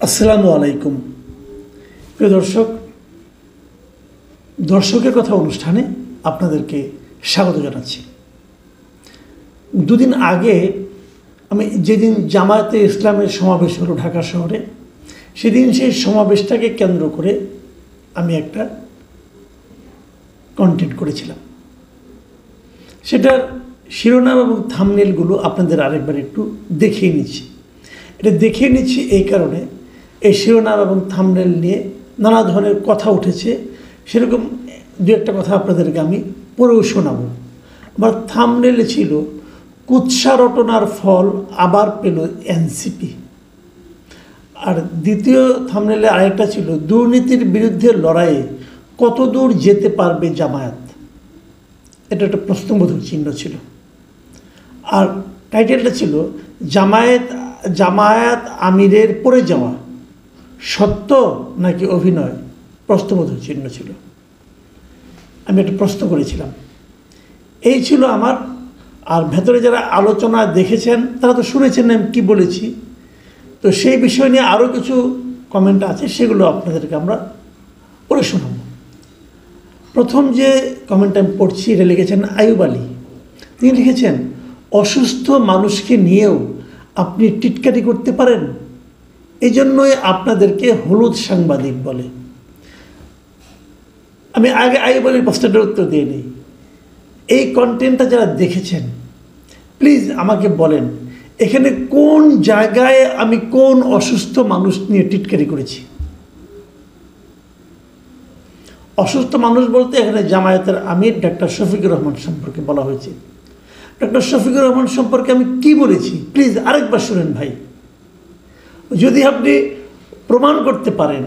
আসসালামু আলাইকুম। প্রিয় দর্শক, দর্শকের কথা অনুষ্ঠানে আপনাদেরকে স্বাগত জানাচ্ছি। দুদিন আগে আমি যেদিন জামায়াতে ইসলামের সমাবেশ হলো ঢাকা শহরে, সেদিন সেই সমাবেশটাকে কেন্দ্র করে আমি একটা কন্টেন্ট করেছিলাম। সেটার শিরোনাম এবং থাম্বনেলগুলো আপনাদের আরেকবার একটু দেখিয়ে নিচ্ছি। এটা দেখিয়ে নিচ্ছি এই কারণে, এই শিরোনাম এবং থাম্বনেল নিয়ে নানা ধরনের কথা উঠেছে। সেরকম দু একটা কথা আপনাদেরকে আমি পড়েও শোনাবো। আমার থাম্বনেলে ছিল কুৎসা রটনার ফল আবার পেল এনসিপি, আর দ্বিতীয় থাম্বনেলে আরেকটা ছিল দুর্নীতির বিরুদ্ধে লড়াইয়ে কতদূর যেতে পারবে জামায়াত। এটা একটা প্রশ্নবোধক চিহ্ন ছিল। আর টাইটেলটা ছিল জামায়াত আমিরের পড়ে যাওয়া সত্য নাকি অভিনয়, প্রশ্নবোধক চিহ্ন ছিল। আমি একটা প্রশ্ন করেছিলাম, এই ছিল আমার। আর ভেতরে যারা আলোচনা দেখেছেন তারা তো শুনেছেন আমি কী বলেছি। তো সেই বিষয় নিয়ে আরও কিছু কমেন্ট আছে, সেগুলো আপনাদেরকে আমরা পড়ে শোনাব। প্রথম যে কমেন্ট আমি পড়ছি, এটা লিখেছেন আয়ুব আলী। তিনি লিখেছেন, অসুস্থ মানুষকে নিয়েও আপনি টিটকারি করতে পারেন, এই জন্যই আপনাদেরকে হলুদ সাংবাদিক বলে। আমি আগে আয়ুব আলীর প্রশ্নটার উত্তর দিয়ে নিই। এই কন্টেন্টটা যারা দেখেছেন প্লিজ আমাকে বলেন, এখানে কোন জায়গায় আমি কোন অসুস্থ মানুষ নিয়ে টিটকারি করেছি? অসুস্থ মানুষ বলতে এখানে জামায়াতের আমির ডক্টর শফিকুর রহমান সম্পর্কে বলা হয়েছে। ডক্টর শফিকুর রহমান সম্পর্কে আমি কি বলেছি প্লিজ আরেকবার শুনেন ভাই। যদি আপনি প্রমাণ করতে পারেন,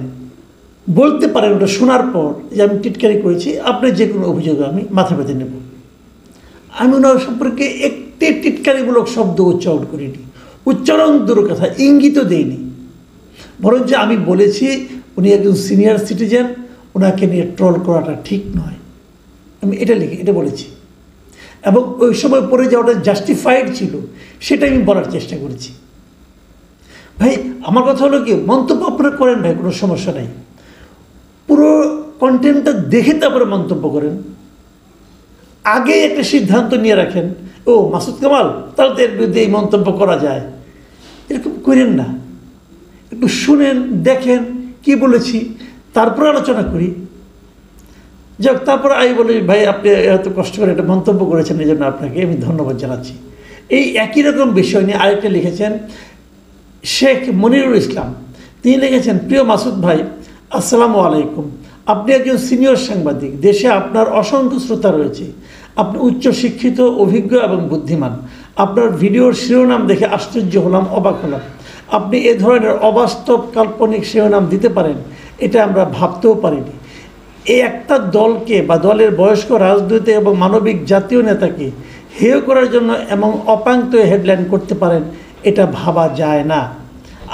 বলতে পারেন ওটা শোনার পর যে আমি টিটকারি করেছি, আপনার যে কোনো অভিযোগ আমি মাথা পেতে নেব। আমি ওনার সম্পর্কে একটি টিটকারিমূলক শব্দ উচ্চারণ করিনি, উচ্চারণ দূর কথা, ইঙ্গিতও দেইনি। বরঞ্চ আমি বলেছি উনি একজন সিনিয়র সিটিজেন, ওনাকে নিয়ে ট্রল করাটা ঠিক নয়, আমি এটা বলেছি। এবং ওই সময় পরে যাওয়াটা জাস্টিফাইড ছিল, সেটা আমি বলার চেষ্টা করেছি। ভাই আমার কথা হলো কি, মন্তব্য আপনারা করেন ভাই, কোনো সমস্যা নাই। পুরো কন্টেন্টটা দেখে তারপরে মন্তব্য করেন। আগে একটা সিদ্ধান্ত নিয়ে রাখেন, ও মাসুদ কামাল, তাহলে তো এর বিরুদ্ধে এই মন্তব্য করা যায়, এরকম করেন না। একটু শুনেন, দেখেন কি বলেছি, তারপরে আলোচনা করি। যাক, তারপরে আমি বলি ভাই আপনি এত কষ্ট করে একটা মন্তব্য করেছেন, এই জন্য আপনাকে আমি ধন্যবাদ জানাচ্ছি। এই একই রকম বিষয় নিয়ে আরেকটা লিখেছেন শেখ মনিরুল ইসলাম। তিনি লিখেছেন, প্রিয় মাসুদ ভাই, আসসালামু আলাইকুম। আপনি একজন সিনিয়র সাংবাদিক, দেশে আপনার অসংখ্য শ্রোতা রয়েছে। আপনি উচ্চ শিক্ষিত, অভিজ্ঞ এবং বুদ্ধিমান। আপনার ভিডিওর শিরোনাম দেখে আশ্চর্য হলাম, অবাক হলাম। আপনি এ ধরনের অবাস্তব কাল্পনিক শিরোনাম দিতে পারেন, এটা আমরা ভাবতেও পারিনি। এই একটা দলকে বা দলের বয়স্ক রাজনৈতিক এবং মানবিক জাতীয় নেতাকে হেয় করার জন্য এমন অপাঙ্ক্ত হেডলাইন করতে পারেন, এটা ভাবা যায় না।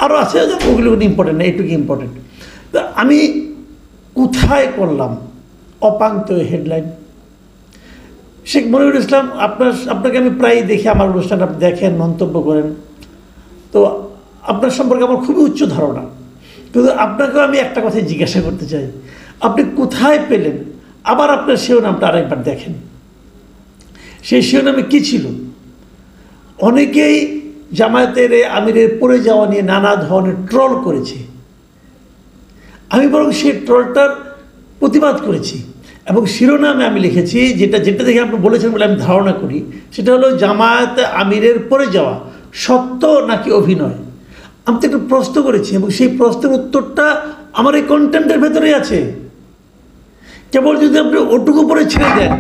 আরও আছে, ওগুলো ইম্পর্টেন্ট না, এইটুকু ইম্পর্টেন্ট। তো আমি কোথায় করলাম অপাঙ্ক্ত হেডলাইন? শেখ মনিরুল ইসলাম, আপনাকে আমি প্রায় দেখি, আমার অনুষ্ঠান আপনি দেখেন, মন্তব্য করেন, তো আপনার সম্পর্কে আমার খুবই উচ্চ ধারণা। কিন্তু আপনাকেও আমি একটা কথাই জিজ্ঞাসা করতে চাই, আপনি কোথায় পেলেন? আবার আপনার শিরোনামটা আরেকবার দেখেন। সেই শিরোনামে কী ছিল? অনেকেই জামায়াতের আমিরের পড়ে যাওয়া নিয়ে নানা ধরনের ট্রল করেছে। আমি বরং সেই ট্রলটার প্রতিবাদ করেছি এবং শিরোনামে আমি লিখেছি, যেটা দেখে আপনি বলেছেন বলে আমি ধারণা করি, সেটা হলো জামায়াত আমিরের পড়ে যাওয়া সত্য নাকি অভিনয়। আমি তো একটা প্রশ্ন করেছি এবং সেই প্রশ্নের উত্তরটা আমার এই কন্টেন্টের ভেতরে আছে। কেবল যদি আপনি ওটুকু পরে ছেড়ে দেন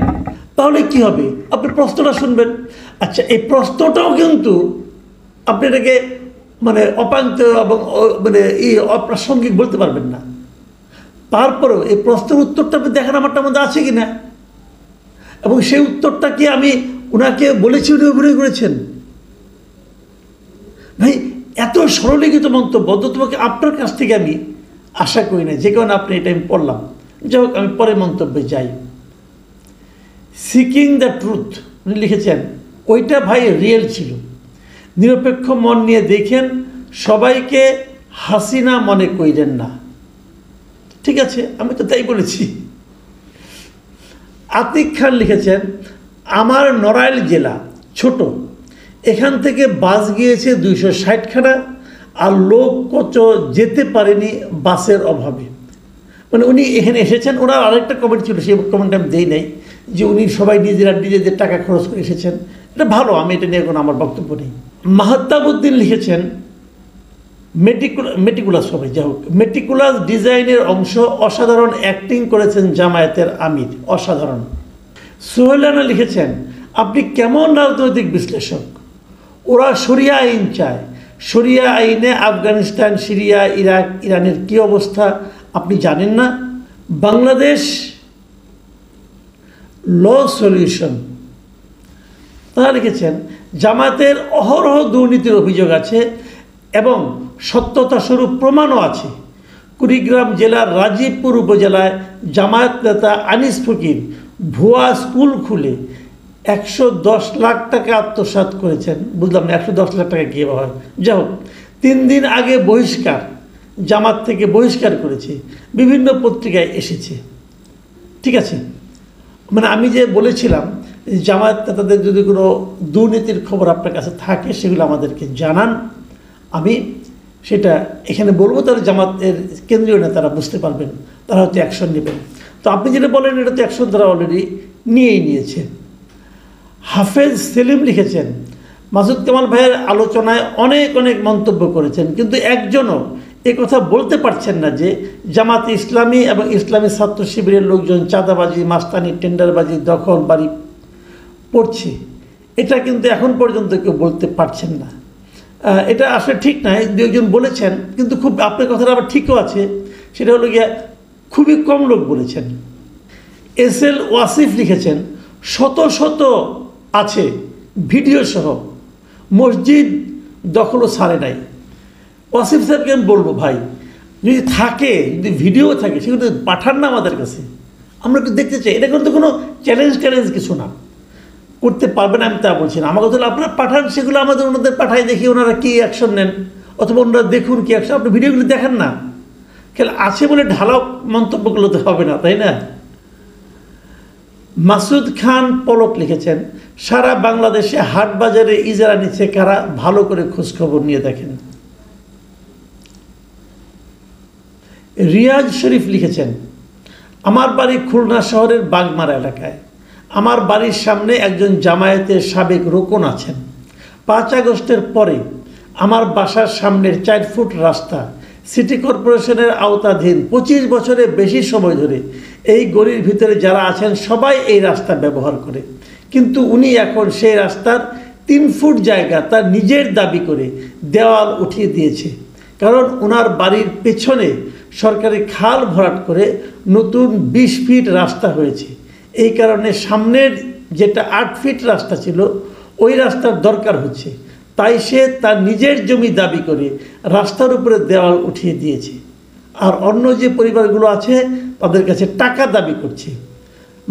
তাহলে কি হবে? আপনি প্রশ্নটা শুনবেন। আচ্ছা, এই প্রশ্নটাও কিন্তু আপনি এটাকে অপাঙ্ক্ত এবং অপ্রাসঙ্গিক বলতে পারবেন না। তারপরেও এই প্রশ্নের উত্তরটা আপনি দেখেন আমারটার মধ্যে আছে কি না, এবং সেই উত্তরটা কি আমি ওনাকে বলেছি, উনি অভিনয় করেছেন। ভাই এত সরলীকৃত মন্তব্য তো তোমাকে আপনার কাছ থেকে আমি আশা করি না, যে কারণে আপনি এটা আমি পড়লাম। যাই হোক, আমি পরে মন্তব্যে যাই। সিকিং দ্য ট্রুথ উনি লিখেছেন, ওইটা ভাই রিয়েল ছিল। নিরপেক্ষ মন নিয়ে দেখেন, সবাইকে হাসিনা মনে কইলেন না। ঠিক আছে, আমি তো তাই বলেছি। আতিক খান লিখেছেন, আমার নড়াইল জেলা ছোট, এখান থেকে বাস গিয়েছে 260খানা, আর লোক কত যেতে পারেনি বাসের অভাবে। মানে উনি এখানে এসেছেন। ওনার আরেকটা কমেন্ট ছিল, সেই কমেন্ট আমি দেই নাই, যে উনি সবাই নিজেদের টাকা খরচ করে এসেছেন। এটা ভালো, আমি এটা নিয়ে কোনো আমার বক্তব্য নেই। মাহতাবউদ্দিন লিখেছেন, মেটিকুলাস হবে, যাই হোক, মেটিকুলাস ডিজাইনের অংশ, অসাধারণ অ্যাক্টিং করেছেন জামায়াতের আমির, অসাধারণ। সোহেলানা লিখেছেন, আপনি কেমন রাজনৈতিক বিশ্লেষক? ওরা শরিয়া আইন চায়, শরিয়া আইনে আফগানিস্তান, সিরিয়া, ইরাক, ইরানের কী অবস্থা আপনি জানেন না? বাংলাদেশ ল সলিউশন, তারা লিখেছেন, জামায়াতের অহরহ দুর্নীতির অভিযোগ আছে এবং সত্যতা স্বরূপ প্রমাণও আছে। কুড়িগ্রাম জেলার রাজীবপুর উপজেলায় জামায়াত নেতা আনিস ফকির ভুয়া স্কুল খুলে 110 লাখ টাকা আত্মসাৎ করেছেন। বুঝলাম না 110 লাখ টাকা কীভাবে হয়। যাই হোক, 3 দিন আগে বহিষ্কার, জামাত থেকে বহিষ্কার করেছে, বিভিন্ন পত্রিকায় এসেছে। ঠিক আছে, মানে আমি যে বলেছিলাম জামায়াত নেতাদের যদি কোনো দুর্নীতির খবর আপনার কাছে থাকে সেগুলো আমাদেরকে জানান, আমি সেটা এখানে বলবো, তাহলে জামাতের কেন্দ্রীয় নেতারা বুঝতে পারবেন, তারা হয়তো অ্যাকশন নেবেন। তো আপনি যেটা বলেন এটা তো অ্যাকশন তারা অলরেডি নিয়েই নিয়েছে। হাফেজ সেলিম লিখেছেন, মাসুদ কামাল ভাইয়ের আলোচনায় অনেক মন্তব্য করেছেন, কিন্তু একজনও কথা বলতে পারছেন না যে জামাতে ইসলামী এবং ইসলামী ছাত্র শিবিরের লোকজন চাঁদাবাজি, মাস্তানি, টেন্ডারবাজি, দখল বাড়ি পড়ছে। এটা কিন্তু এখন পর্যন্ত কেউ বলতে পারছেন না। এটা আসলে ঠিক নয়, দু একজন বলেছেন, কিন্তু খুব আপনার কথাটা আবার ঠিকও আছে। সেটা হলো গিয়ে খুবই কম লোক বলেছেন। SL ওয়াসিফ লিখেছেন, শত আছে ভিডিও সহ, মসজিদ দখলও ছাড়ে নাই। ওয়াসিফ সাহেবকে আমি বলবো, ভাই যদি থাকে, যদি ভিডিও থাকে, সেগুলো পাঠান না আমাদের কাছে, আমরা একটু দেখতে চাই। এটা কিন্তু কোনো চ্যালেঞ্জ কিছু না, করতে পারবেন আমি তা বলছি না। আমার কথা হলো আপনারা পাঠান, সেগুলো ওনাদের পাঠাই, দেখি ওনারা কী অ্যাকশন নেন, অথবা ওনারা দেখুন কী অ্যাকশন। আপনি ভিডিওগুলো দেখেন না, খেলে আছে বলে ঢালাও মন্তব্যগুলো তো হবে না, তাই না? মাসুদ খান পলক লিখেছেন, সারা বাংলাদেশে হাট বাজারে ইজারা নিচ্ছে কারা, ভালো করে খোঁজখবর নিয়ে দেখেন। রিয়াজ শরীফ লিখেছেন, আমার বাড়ি খুলনা শহরের বাগমারা এলাকায়। আমার বাড়ির সামনে একজন জামায়াতের সাবেক রোকন আছেন। 5 আগস্টের পরে আমার বাসার সামনের 4 ফুট রাস্তা সিটি কর্পোরেশনের আওতাধীন। 25 বছরের বেশি সময় ধরে এই গলির ভিতরে যারা আছেন সবাই এই রাস্তা ব্যবহার করে, কিন্তু উনি এখন সেই রাস্তার 3 ফুট জায়গা তার নিজের দাবি করে দেওয়াল উঠিয়ে দিয়েছে। কারণ ওনার বাড়ির পেছনে সরকারি খাল ভরাট করে নতুন 20 ফিট রাস্তা হয়েছে। এই কারণে সামনের যেটা 8 ফিট রাস্তা ছিল, ওই রাস্তার দরকার হচ্ছে, তাই সে তার নিজের জমি দাবি করে রাস্তার উপরে দেওয়াল উঠিয়ে দিয়েছে। আর অন্য যে পরিবারগুলো আছে তাদের কাছে টাকা দাবি করছে।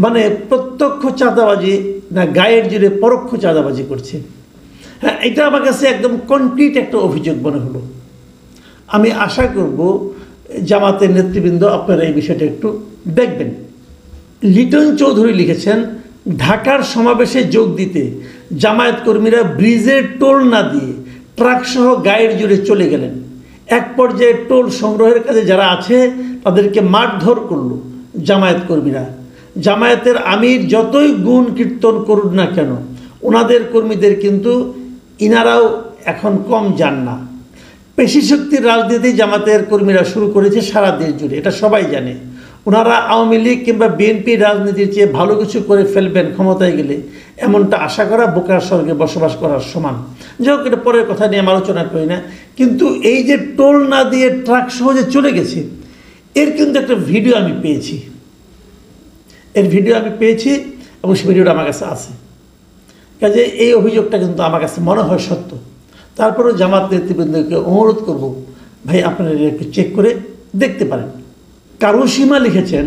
মানে প্রত্যক্ষ চাঁদাবাজি না, গায়ের জোরে পরোক্ষ চাঁদাবাজি করছে। হ্যাঁ, এটা আমার কাছে একদম কনক্রিট একটা অভিযোগ মনে হলো। আমি আশা করব জামাতের নেতৃবৃন্দ আপনারা এই বিষয়টা একটু দেখবেন। লিটন চৌধুরী লিখেছেন, ঢাকার সমাবেশে যোগ দিতে জামায়াত কর্মীরা ব্রিজের টোল না দিয়ে ট্রাকসহ গায়ের জুড়ে চলে গেলেন। এক পর্যায়ে টোল সংগ্রহের কাজে যারা আছে তাদেরকে মারধর করল জামায়াত কর্মীরা। জামায়াতের আমির যতই গুণ কীর্তন করুন না কেন, ওনাদের কর্মীদের কিন্তু ইনারাও এখন কম যান না। পেশিশক্তির রাজনীতি জামাতের কর্মীরা শুরু করেছে সারা দেশ জুড়ে, এটা সবাই জানে। ওনারা আওয়ামী লীগ কিংবা বিএনপি রাজনীতির চেয়ে ভালো কিছু করে ফেলবেন ক্ষমতায় গেলে, এমনটা আশা করা বোকার স্বর্গে বসবাস করার সমান। যাই হোক, এটা পরের কথা নিয়ে আমি আলোচনা করি না। কিন্তু এই যে টোল না দিয়ে ট্রাক সহজে চলে গেছে, এর কিন্তু একটা ভিডিও আমি পেয়েছি। এবং সেই ভিডিওটা আমার কাছে আছে। কাজে এই অভিযোগটা কিন্তু আমার কাছে মনে হয় সত্য। তারপরেও জামাত নেতৃবৃন্দকে অনুরোধ করব, ভাই আপনারা একটু চেক করে দেখতে পারেন। কারুসীমা লিখেছেন,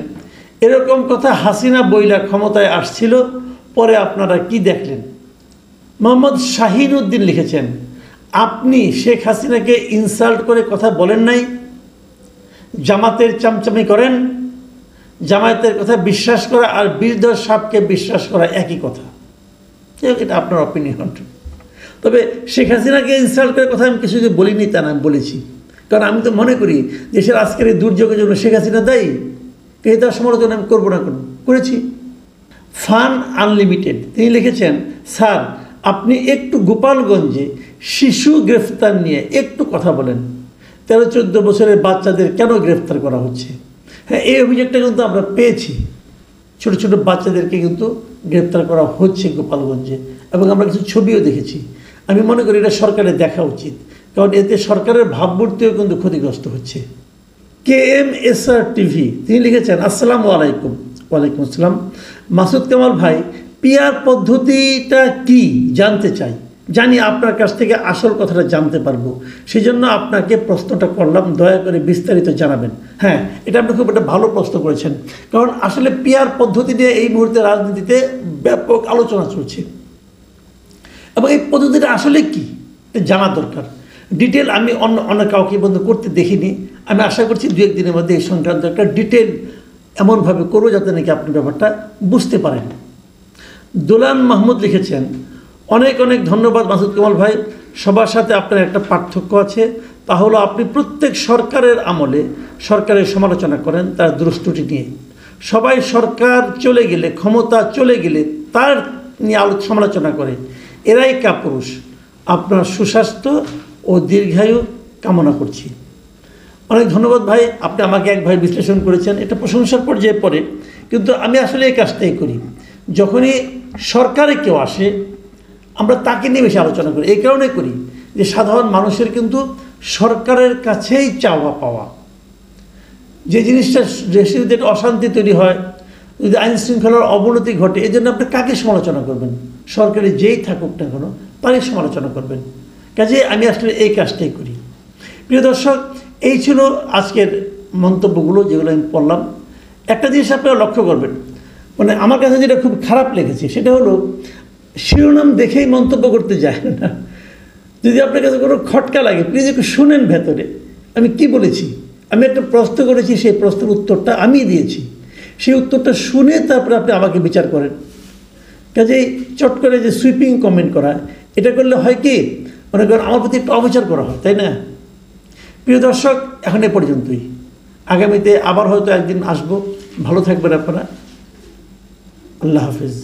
এরকম কথা হাসিনা বইলা ক্ষমতায় আসছিল, পরে আপনারা কি দেখলেন? মোহাম্মদ শাহিন উদ্দিন লিখেছেন, আপনি শেখ হাসিনাকে ইনসাল্ট করে কথা বলেন নাই, জামাতের চামচামি করেন। জামায়াতের কথা বিশ্বাস করা আর বীরধর সাহেবকে বিশ্বাস করা একই কথা। এটা আপনার অপিনিয়ন। তবে শেখ হাসিনাকে ইনসাল্ট করে কথা আমি কিছু বলিনি, তা না, আমি বলেছি। কারণ আমি তো মনে করি দেশের আজকের এই দুর্যোগের জন্য শেখ হাসিনা দায়ী, এই তার সমালোচনা আমি করবো না, করেছি। ফান আনলিমিটেড তিনি লিখেছেন, স্যার আপনি একটু গোপালগঞ্জে শিশু গ্রেফতার নিয়ে একটু কথা বলেন। 13-14 বছরের বাচ্চাদের কেন গ্রেফতার করা হচ্ছে? হ্যাঁ, এই অভিযোগটা কিন্তু আমরা পেয়েছি। ছোট ছোট বাচ্চাদেরকে কিন্তু গ্রেফতার করা হচ্ছে গোপালগঞ্জে, এবং আমরা কিছু ছবিও দেখেছি। আমি মনে করি এটা সরকারের দেখা উচিত, কারণ এতে সরকারের ভাবমূর্তিও কিন্তু ক্ষতিগ্রস্ত হচ্ছে। KMSR টিভি তিনি লিখেছেন, আসসালামু আলাইকুম। ওয়ালাইকুম আসসালাম। মাসুদ কামাল ভাই, পিআর পদ্ধতিটা কি জানতে চাই, জানি আপনার কাছ থেকে আসল কথাটা জানতে পারবো, সেই জন্য আপনাকে প্রশ্নটা করলাম, দয়া করে বিস্তারিত জানাবেন। হ্যাঁ, এটা আপনি খুব একটা ভালো প্রশ্ন করেছেন, কারণ আসলে পিআর পদ্ধতি নিয়ে এই মুহূর্তে রাজনীতিতে ব্যাপক আলোচনা চলছে, এবং এই পদ্ধতিটা আসলে কি জানা দরকার। ডিটেল আমি অন্য কাউকে বন্ধ করতে দেখিনি। আমি আশা করছি 2-1 দিনের মধ্যে এই সংক্রান্ত একটা ডিটেল এমনভাবে করবো যাতে নাকি আপনি ব্যাপারটা বুঝতে পারেন। দোলান মাহমুদ লিখেছেন, অনেক অনেক ধন্যবাদ মাসুদ কামাল ভাই। সবার সাথে আপনার একটা পার্থক্য আছে, তা হলো আপনি প্রত্যেক সরকারের আমলে সরকারের সমালোচনা করেন তার দুরস্ত্রুটি নিয়ে। সবাই সরকার চলে গেলে, ক্ষমতা চলে গেলে তার নিয়ে সমালোচনা করে, এরাই কাপুরুষ। আপনার সুস্বাস্থ্য ও দীর্ঘায়ু কামনা করছি। অনেক ধন্যবাদ ভাই, আপনি আমাকে এক ভাই বিশ্লেষণ করেছেন, এটা প্রশংসার পর্যায়ে পড়ে। কিন্তু আমি আসলে এই কাজটাই করি, যখনই সরকারে কেউ আসে আমরা তাকে নিয়ে বেশি আলোচনা করি। এই কারণে করি যে সাধারণ মানুষের কিন্তু সরকারের কাছেই চাওয়া পাওয়া, যে জিনিসটা দেশে যদি অশান্তি তৈরি হয়, যদি আইন শৃঙ্খলার অবনতি ঘটে, এই জন্য আপনি কাকে সমালোচনা করবেন? সরকারে যেই থাকুক না কেন তারই সমালোচনা করবেন। কাজে আমি আসলে এই কাজটাই করি। প্রিয় দর্শক, এই ছিল আজকের মন্তব্যগুলো যেগুলো আমি পড়লাম। একটা জিনিস আপনারা লক্ষ্য করবেন, মানে আমার কাছে যেটা খুব খারাপ লেগেছে সেটা হলো শিরোনাম দেখেই মন্তব্য করতে যায় না। যদি আপনার কাছে কোনো খটকা লাগে প্লিজ একটু শুনেন ভেতরে আমি কি বলেছি। আমি একটা প্রশ্ন করেছি, সেই প্রশ্নের উত্তরটা আমি দিয়েছি, সেই উত্তরটা শুনে তারপরে আপনি আমাকে বিচার করেন। কাজেই চট করে যে সুইপিং কমেন্ট করা, এটা করলে হয় কি, মনে করেন আমার প্রতি একটু অবিচার করা হয়, তাই না? প্রিয় দর্শক, এখন এ পর্যন্তই। আগামীতে আবার হয়তো একদিন আসবো। ভালো থাকবেন আপনারা। আল্লাহ হাফিজ।